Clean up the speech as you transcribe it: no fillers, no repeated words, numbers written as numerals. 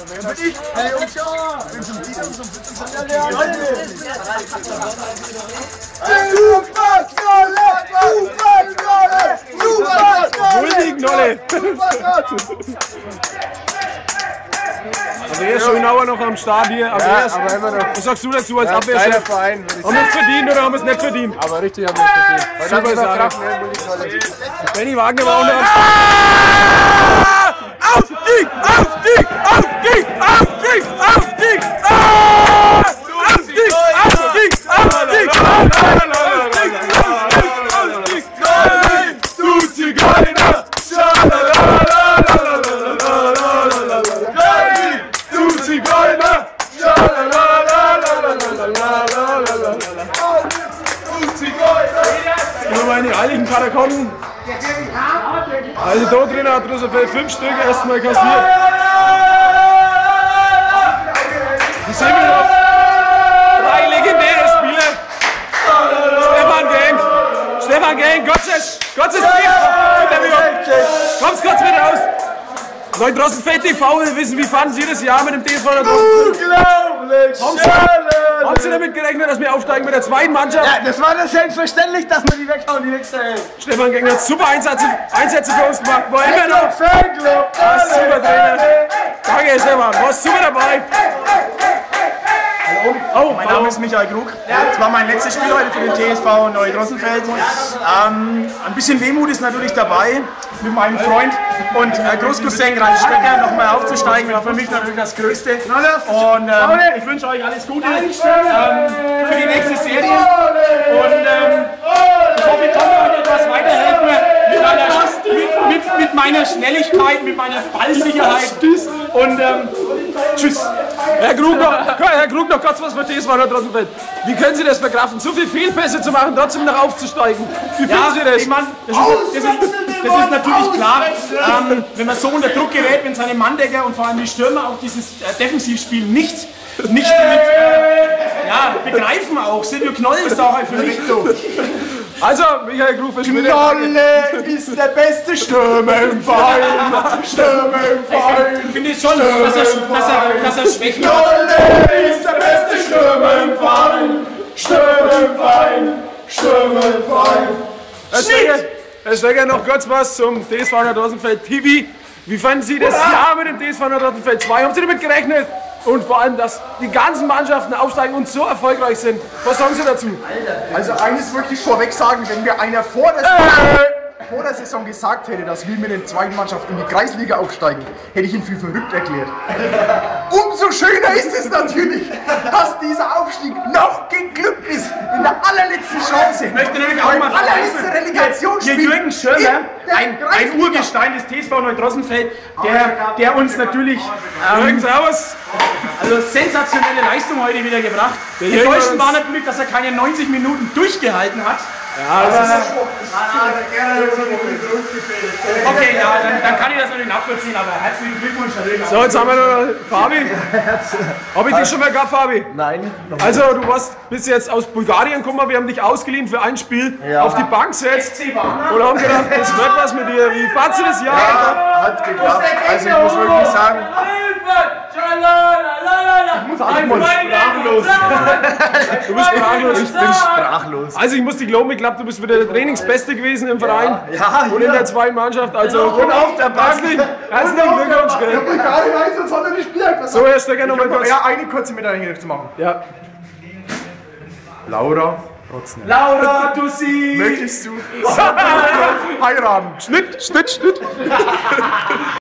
Also er ist schon genauer noch am Start hier, aber ja, aber immer noch. Was sagst du dazu als Abwehrchef? Verein, haben wir es verdient oder haben wir es nicht verdient? Aber richtig haben wir es verdient. Super Sache. Benny Wagner war auch noch am Start. Aufstieg! Aufstieg! Aufstieg! Aufstieg! Aufstieg! Aufstieg! Aufstieg! Aufstieg! Aufstieg! Nein! Du Zigeuner! In die heiligen Katakomben. Also da drin hat Rosenfeld 5 Stück erstmal kassiert. Die sehen wir noch. 3 legendäre Spieler. Stefan Gang, Gottes Gift. Kommt's kurz wieder raus. Neutrosenfeld TV, wir wissen, wie fanden Sie das Jahr mit dem DSV? Unglaublich! Haben Sie damit gerechnet, dass wir aufsteigen mit der zweiten Mannschaft? Ja, das war das selbstverständlich, dass man die weghauen, die nächste Hälfte. Stefan Gengler hat super Einsätze für uns gemacht. War immer noch. Fanclub! Super Trainer. Danke, Stefan. Warst super dabei. Hallo, mein Name ist Michael Krug. Das war mein letztes Spiel heute für den TSV Neutrosenfeld. Ein bisschen Wehmut ist natürlich dabei mit meinem Freund und Großcousin Ralf Stecker nochmal aufzusteigen, war für mich natürlich das Größte. Und ich wünsche euch alles Gute für die nächste Serie. Und ich hoffe, ich kann euch etwas weiterhelfen mit meiner Schnelligkeit, mit meiner Ballsicherheit. Und tschüss. Herr Krug, noch kurz was für TSV Neutrosenfeld. Wie können Sie das verkraften, so viele Fehlpässe zu machen, trotzdem noch aufzusteigen? Wie finden Sie das? Ich meine, das ist natürlich klar, wenn man so unter Druck gerät, wenn seine Manndecker und vor allem die Stürmer auch dieses Defensivspiel nicht begreifen auch. Silvio Knoll ist auch für mich so. Also, Michael Krug, Knolle ist der beste Stürmer im Verein. Stürmer im Verein. Ich finde schon, dass er Schwächen hat. Knolle ist der beste Stürmer im Verein. Stürmer im Verein. Stürmer im Verein. Herr Stecker, noch kurz was zum TSV Neutrosenfeld TV. Wie fanden Sie das Jahr mit dem TSV Neutrosenfeld 2? Haben Sie damit gerechnet? Und vor allem, dass die ganzen Mannschaften aufsteigen und so erfolgreich sind. Was sagen Sie dazu? Also eines möchte ich vorweg sagen, wenn mir einer vor der Saison gesagt hätte, dass wir mit der zweiten Mannschaft in die Kreisliga aufsteigen, hätte ich ihn für verrückt erklärt. Umso schöner ist es natürlich, dass dieser Aufstieg noch geglückt ist in der allerletzten Chance. Ich möchte natürlich auch mal allerletzte Relegationsspiel. Hier Jürgen Schirmer, ein Urgestein des TSV Neutrosenfeld, der uns natürlich also sensationelle Leistung heute wieder gebracht. Enttäuschend war natürlich, dass er keine 90 Minuten durchgehalten hat. Ja, okay, ja, dann kann ich das natürlich nachvollziehen, aber herzlichen Glückwunsch natürlich. So, jetzt haben wir noch Fabi. Habe ich dich schon mal gehabt, Fabi? Nein. Also, bist jetzt aus Bulgarien gekommen, wir haben dich ausgeliehen für ein Spiel, auf die Bank gesetzt und haben gedacht, das wird was mit dir. Wie fandst du das Jahr? Ja, hat geklappt. Also ich muss wirklich sagen, sprachlos. Du bist sprachlos. Ich bin sprachlos. Also ich muss dich loben, ich glaube, du bist wieder der Trainingsbeste gewesen im Verein und in der zweiten Mannschaft. Also und auf der Bank. Herzlichen Glückwunsch. So, Herr Stecker, nochmal kurz. Ja, eine kurze Mitteilung zu machen. Ja. Laura Rotzner. Laura, du siehst. Möchtest du heiraten? Schnitt.